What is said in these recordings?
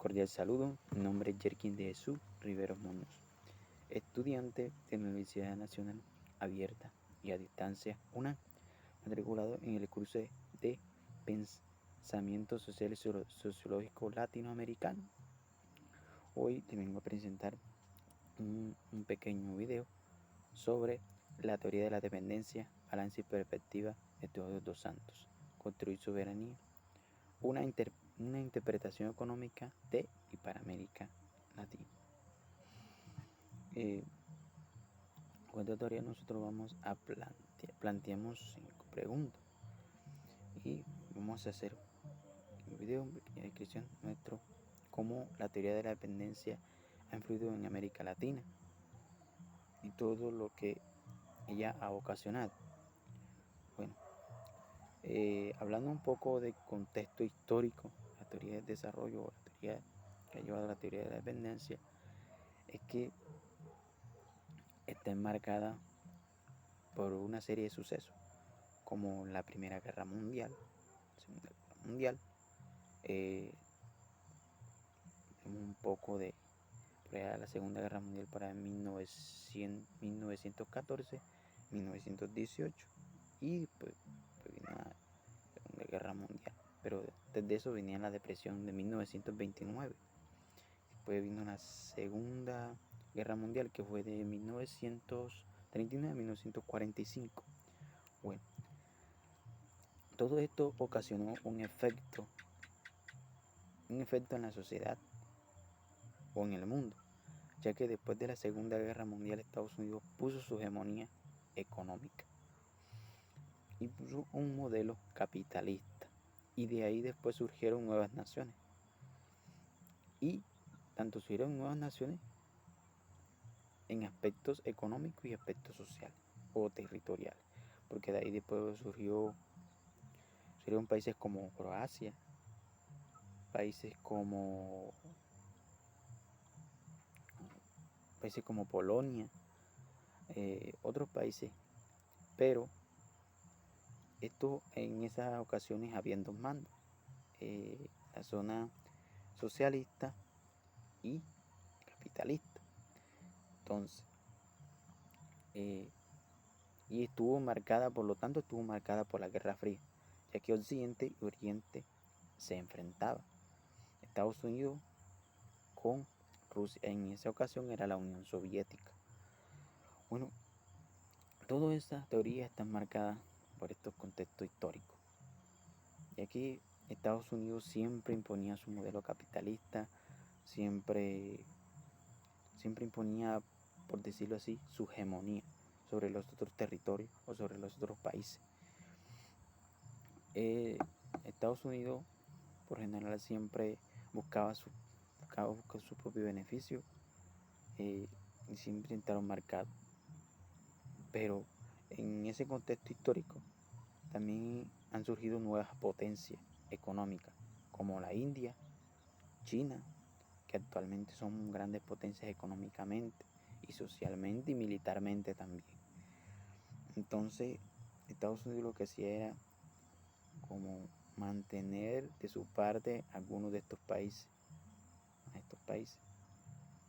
Cordial saludo, mi nombre es Jerkin de Jesús Riveros Muñoz, estudiante de la Universidad Nacional Abierta y a Distancia UNAM, matriculado en el curso de Pensamiento Social y Sociológico Latinoamericano. Hoy te vengo a presentar un pequeño video sobre la teoría de la dependencia, balance y perspectiva de Teódoros dos Santos, Construir Soberanía, una interpretación económica de y para América Latina. Con esta teoría nosotros vamos a planteamos 5 preguntas y vamos a hacer un video, una pequeña descripción nuestro, cómo la teoría de la dependencia ha influido en América Latina y todo lo que ella ha ocasionado. Bueno, hablando un poco de contexto histórico, la teoría del desarrollo o la teoría que ha llevado a la teoría de la dependencia es que está enmarcada por una serie de sucesos como la Primera Guerra Mundial, la Segunda Guerra Mundial, un poco de la Segunda Guerra Mundial para 1914, 1918 y pues vino la Segunda Guerra Mundial, pero desde eso venía la depresión de 1929. Después vino la Segunda Guerra Mundial, que fue de 1939 a 1945. Bueno, todo esto ocasionó un efecto en la sociedad o en el mundo, ya que después de la Segunda Guerra Mundial Estados Unidos puso su hegemonía económica y puso un modelo capitalista, y de ahí después surgieron nuevas naciones, y tanto surgieron nuevas naciones en aspectos económicos y aspectos sociales o territoriales, porque de ahí después surgieron países como Croacia, países como Polonia, otros países, pero esto en esas ocasiones habían dos mandos, la zona socialista y capitalista. Entonces, y por lo tanto estuvo marcada por la Guerra Fría, ya que Occidente y Oriente se enfrentaban. Estados Unidos con Rusia, en esa ocasión era la Unión Soviética. Bueno, todas estas teorías están marcadas por estos contextos históricos, ya que Estados Unidos siempre imponía su modelo capitalista, siempre imponía, por decirlo así, su hegemonía sobre los otros territorios o sobre los otros países. Estados Unidos, por general, siempre buscaba su propio beneficio, y siempre intentaron marcar. Pero en ese contexto histórico también han surgido nuevas potencias económicas, como la India, China, que actualmente son grandes potencias económicamente y socialmente y militarmente también. Entonces, Estados Unidos lo que hacía era como mantener de su parte a algunos de estos países,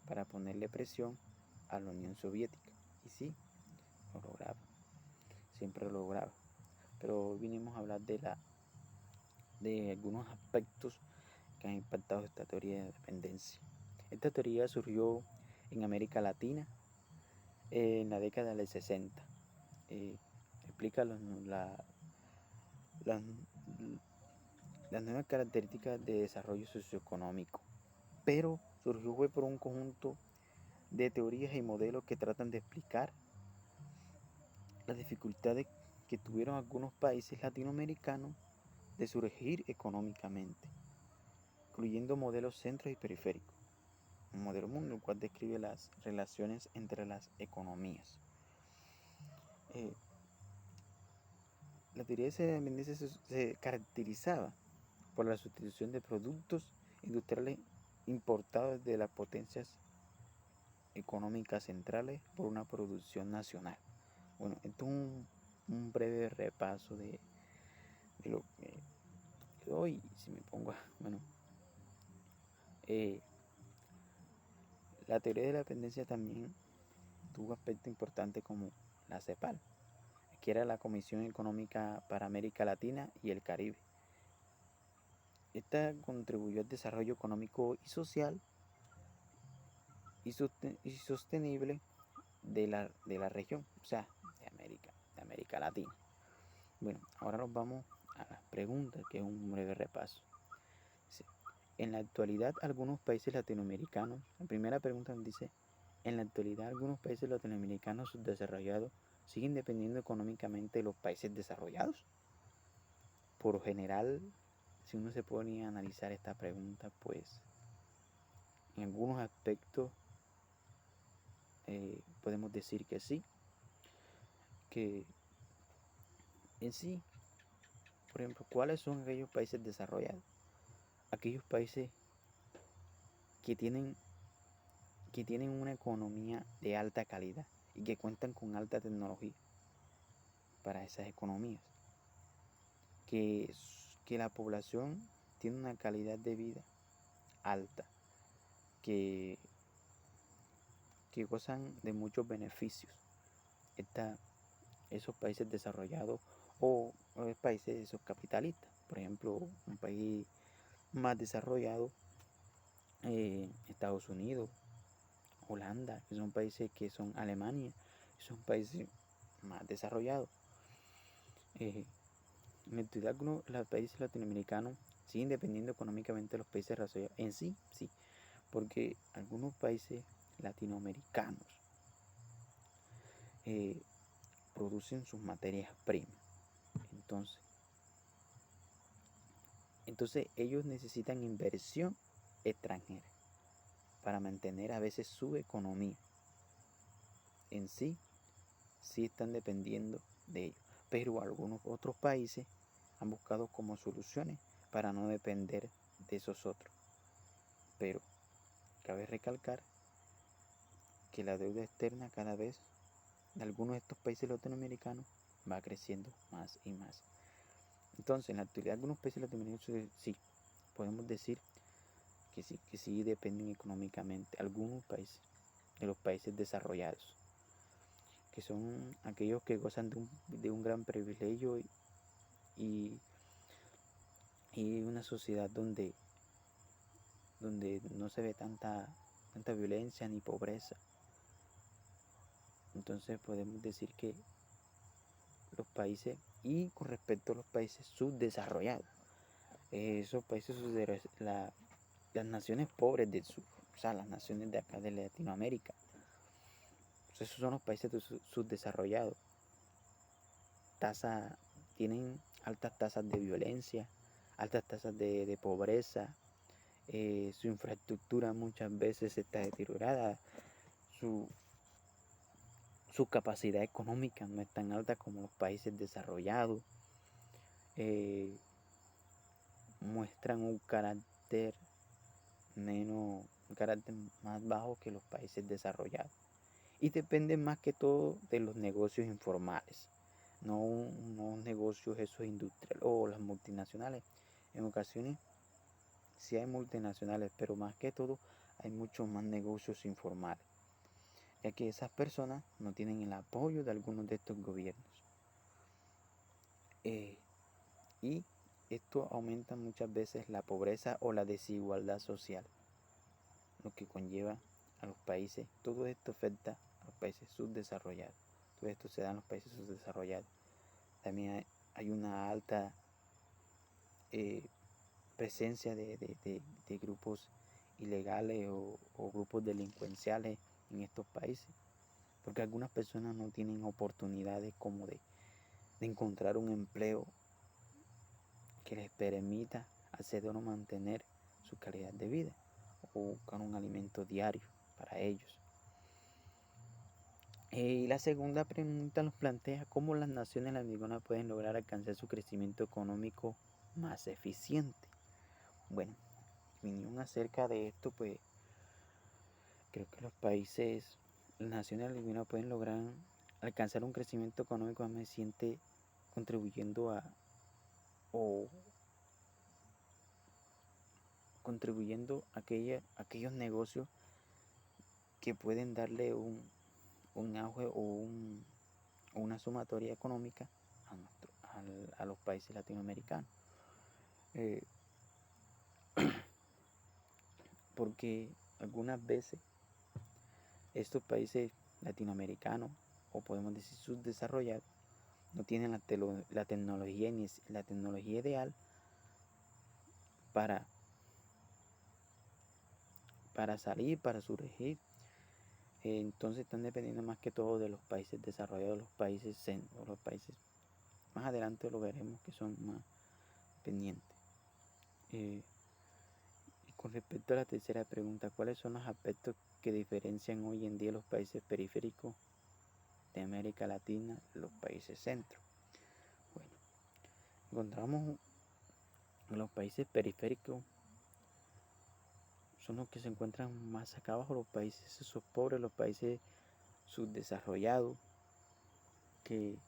para ponerle presión a la Unión Soviética. Y sí, lo lograba, siempre lo lograba. Pero hoy vinimos a hablar de algunos aspectos que han impactado esta teoría de dependencia. Esta teoría surgió en América Latina en la década del 60. Explica las nuevas características de desarrollo socioeconómico, pero surgió por un conjunto de teorías y modelos que tratan de explicar las dificultades que tuvieron algunos países latinoamericanos de surgir económicamente, incluyendo modelos centros y periféricos. Un modelo mundo, el cual describe las relaciones entre las economías. La teoría de dependencia se caracterizaba por la sustitución de productos industriales importados de las potencias económicas centrales por una producción nacional. Bueno, esto es un breve repaso de lo que doy. Si me pongo Eh, la teoría de la dependencia también tuvo aspectos importantes como la CEPAL, que era la Comisión Económica para América Latina y el Caribe. Esta contribuyó al desarrollo económico y social y sostenible de la región, o sea, de América Latina. Bueno, ahora nos vamos a las preguntas, que es un breve repaso. En la actualidad, algunos países latinoamericanos, la primera pregunta nos dice, en la actualidad, algunos países latinoamericanos subdesarrollados siguen dependiendo económicamente de los países desarrollados. Por general, si uno se pone a analizar esta pregunta, pues en algunos aspectos podemos decir que sí, que en sí, por ejemplo, ¿cuáles son aquellos países desarrollados? Aquellos países que tienen, que tienen una economía de alta calidad y que cuentan con alta tecnología para esas economías. Que la población tiene una calidad de vida alta, que, que gozan de muchos beneficios. Esos países desarrollados o países esos capitalistas. Por ejemplo, un país más desarrollado, Estados Unidos, Holanda, que son países que son Alemania, que son países más desarrollados. En la actualidad, los países latinoamericanos siguen dependiendo económicamente de los países desarrollados. En sí, sí, porque algunos países latinoamericanos producen sus materias primas. Entonces ellos necesitan inversión extranjera para mantener a veces su economía. En sí, sí están dependiendo de ellos. Pero algunos otros países han buscado como soluciones para no depender de esos otros. Pero cabe recalcar que la deuda externa cada vez de algunos de estos países latinoamericanos va creciendo más y más. Entonces, en la actualidad, algunos países latinoamericanos sí, podemos decir que sí dependen económicamente, algunos países, de los países desarrollados, que son aquellos que gozan de un gran privilegio y una sociedad donde no se ve tanta violencia ni pobreza. Entonces podemos decir que los países, y con respecto a los países subdesarrollados, esos países las naciones pobres del sur, o sea, las naciones de acá de Latinoamérica, pues esos son los países subdesarrollados. Tienen altas tasas de violencia, altas tasas de pobreza, su infraestructura muchas veces está deteriorada, su capacidad económica no es tan alta como los países desarrollados, muestran un carácter más bajo que los países desarrollados y dependen más que todo de los negocios informales, no negocios esos industriales o las multinacionales. En ocasiones sí hay multinacionales, pero más que todo hay muchos más negocios informales, ya que esas personas no tienen el apoyo de algunos de estos gobiernos. Y esto aumenta muchas veces la pobreza o la desigualdad social, lo que conlleva a los países. Todo esto afecta a los países subdesarrollados. Todo esto se da en los países subdesarrollados. También hay una alta presencia de grupos ilegales o grupos delincuenciales en estos países, porque algunas personas no tienen oportunidades como de encontrar un empleo que les permita acceder o mantener su calidad de vida o buscar un alimento diario para ellos. Y la segunda pregunta nos plantea cómo las naciones latinoamericanas pueden lograr alcanzar su crecimiento económico más eficiente. Bueno, opinión acerca de esto, pues creo que las naciones latinoamericanas pueden lograr alcanzar un crecimiento económico más eficiente contribuyendo a contribuyendo a aquellos negocios que pueden darle un auge o una sumatoria económica a los países latinoamericanos. Porque algunas veces estos países latinoamericanos, o podemos decir subdesarrollados, no tienen la tecnología ideal para salir, para surgir. Entonces están dependiendo más que todo de los países desarrollados, los países más adelante lo veremos que son más pendientes. Y con respecto a la tercera pregunta, ¿cuáles son los aspectos que diferencian hoy en día los países periféricos de América Latina de los países centro? Bueno, encontramos los países periféricos son los que se encuentran más acá abajo, los países esos pobres, los países subdesarrollados, que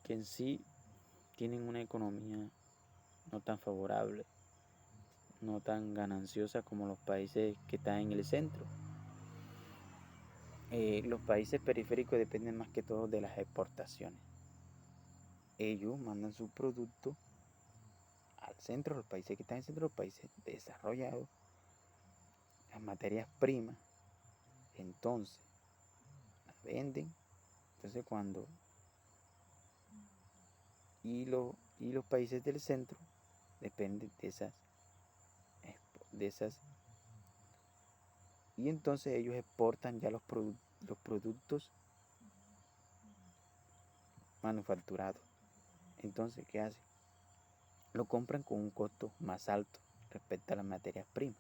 en sí tienen una economía no tan favorable, no tan gananciosa como los países que están en el centro. Los países periféricos dependen más que todo de las exportaciones. Ellos mandan sus productos al centro, los países que están en el centro, los países desarrollados, las materias primas, entonces las venden. Entonces y los países del centro dependen de esas y entonces ellos exportan ya los productos manufacturados. Entonces, ¿qué hacen? Lo compran con un costo más alto respecto a las materias primas.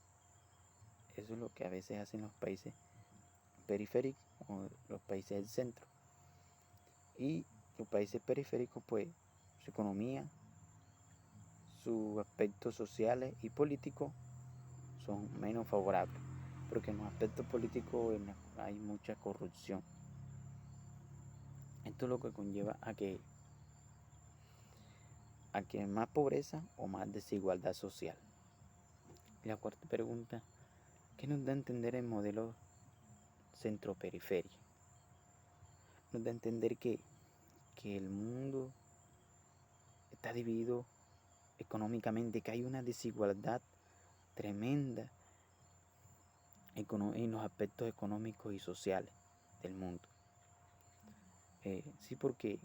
Eso es lo que a veces hacen los países periféricos o los países del centro. Y los países periféricos, pues, su economía, sus aspectos sociales y políticos son menos favorables, porque en los aspectos políticos hay mucha corrupción. Esto es lo que conlleva a que más pobreza o más desigualdad social. Y la cuarta pregunta, ¿qué nos da a entender el modelo centro-periferia? Nos da a entender que el mundo está dividido económicamente, que hay una desigualdad tremenda en los aspectos económicos y sociales del mundo. Sí, porque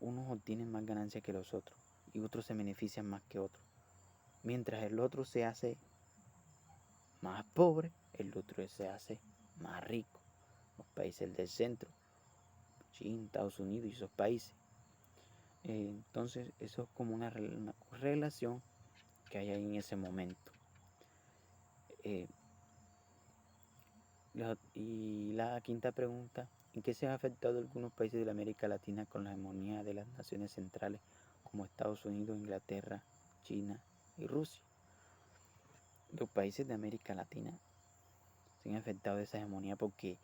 unos obtienen más ganancias que los otros y otros se benefician más que otros. Mientras el otro se hace más pobre, el otro se hace más rico. Los países del centro, China, Estados Unidos y esos países. Entonces eso es como una relación que hay ahí en ese momento. Y la quinta pregunta, ¿en qué se han afectado algunos países de la América Latina con la hegemonía de las naciones centrales como Estados Unidos, Inglaterra, China y Rusia? Los países de América Latina se han afectado de esa hegemonía porque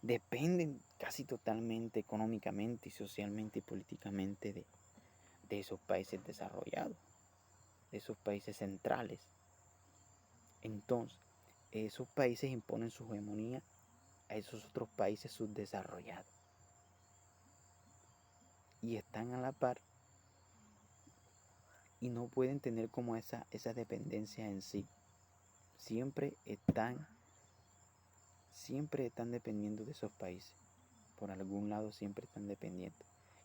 dependen casi totalmente económicamente y socialmente y políticamente de esos países desarrollados, de esos países centrales. Entonces, esos países imponen su hegemonía a esos otros países subdesarrollados y están a la par y no pueden tener como esa dependencia en sí. Siempre están dependiendo de esos países. Por algún lado siempre están dependiendo.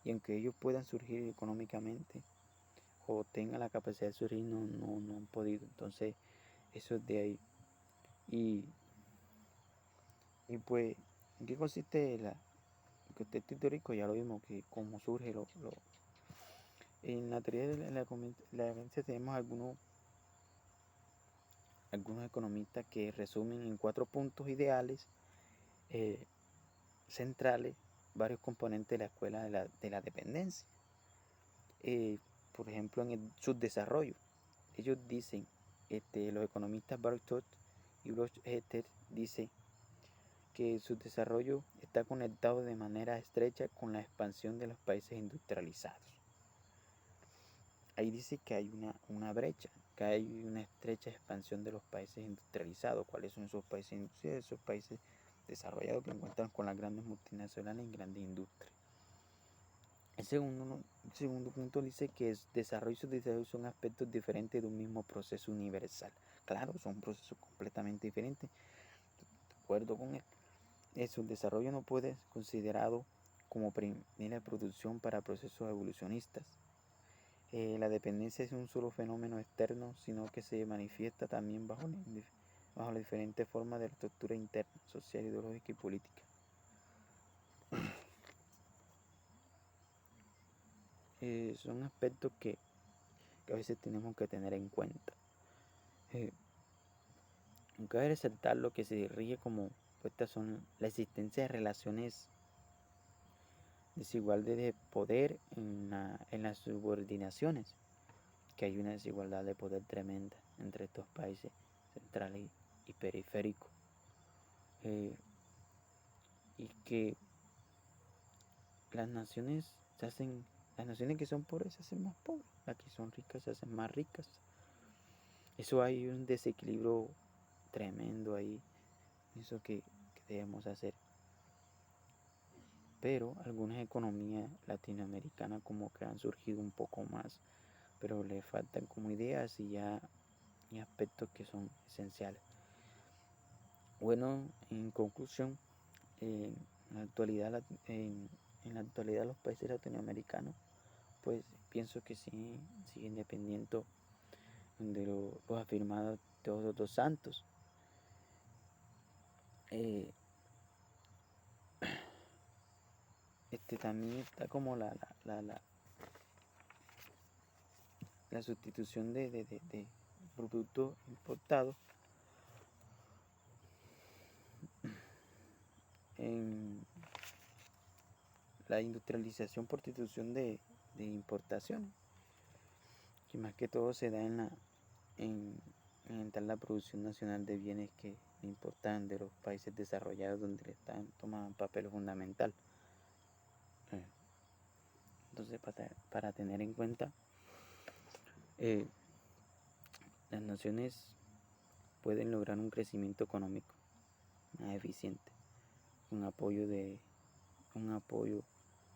Y aunque ellos puedan surgir económicamente o tengan la capacidad de surgir, no han podido. Entonces, eso es de ahí. Y pues, ¿en qué consiste el contexto histórico? Ya lo vimos, que cómo surge en la teoría de la evidencia tenemos algunos economistas que resumen en 4 puntos ideales centrales varios componentes de la escuela de la dependencia. Por ejemplo, en el subdesarrollo, ellos dicen, los economistas Baruch y Bloch-Hetter dicen que el subdesarrollo está conectado de manera estrecha con la expansión de los países industrializados. Ahí dice que hay una brecha que hay una estrecha expansión de los países industrializados. ¿Cuáles son esos países industrializados? Esos países desarrollados que encuentran con las grandes multinacionales y grandes industrias. El segundo punto dice que desarrollo y subdesarrollo son aspectos diferentes de un mismo proceso universal. Claro, son procesos completamente diferentes. De acuerdo con él. Eso, el desarrollo no puede ser considerado como primera producción para procesos evolucionistas. La dependencia es un solo fenómeno externo, sino que se manifiesta también bajo las diferentes formas de la estructura interna, social, ideológica y política. Son aspectos que a veces tenemos que tener en cuenta. Cabe resaltar lo que se rige como estas son la existencia de relaciones desigualdades de poder en las subordinaciones, que hay una desigualdad de poder tremenda entre estos países centrales y periféricos, y que las naciones que son pobres se hacen más pobres, las que son ricas se hacen más ricas. Eso hay un desequilibrio tremendo ahí, eso que debemos hacer. Pero algunas economías latinoamericanas como que han surgido un poco más, pero le faltan como ideas y aspectos que son esenciales. Bueno, en conclusión, en la actualidad los países latinoamericanos, pues pienso que sí siguen dependiendo de los afirmados Todos los Santos. También está como la sustitución de productos importados en la industrialización por sustitución de importaciones, que más que todo se da en la producción nacional de bienes que importan de los países desarrollados, donde toman un papel fundamental. Entonces, para tener en cuenta, las naciones pueden lograr un crecimiento económico más eficiente, un apoyo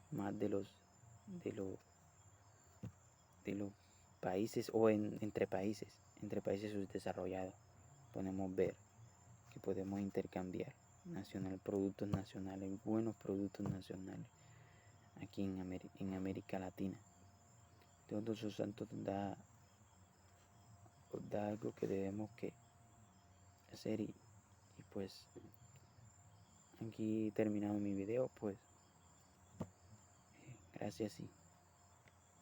más de los países, o entre países subdesarrollados. Podemos ver que podemos intercambiar productos nacionales, buenos productos nacionales aquí en América Latina. Todos esos santos da algo que debemos que hacer, y pues aquí terminado mi video. Pues gracias y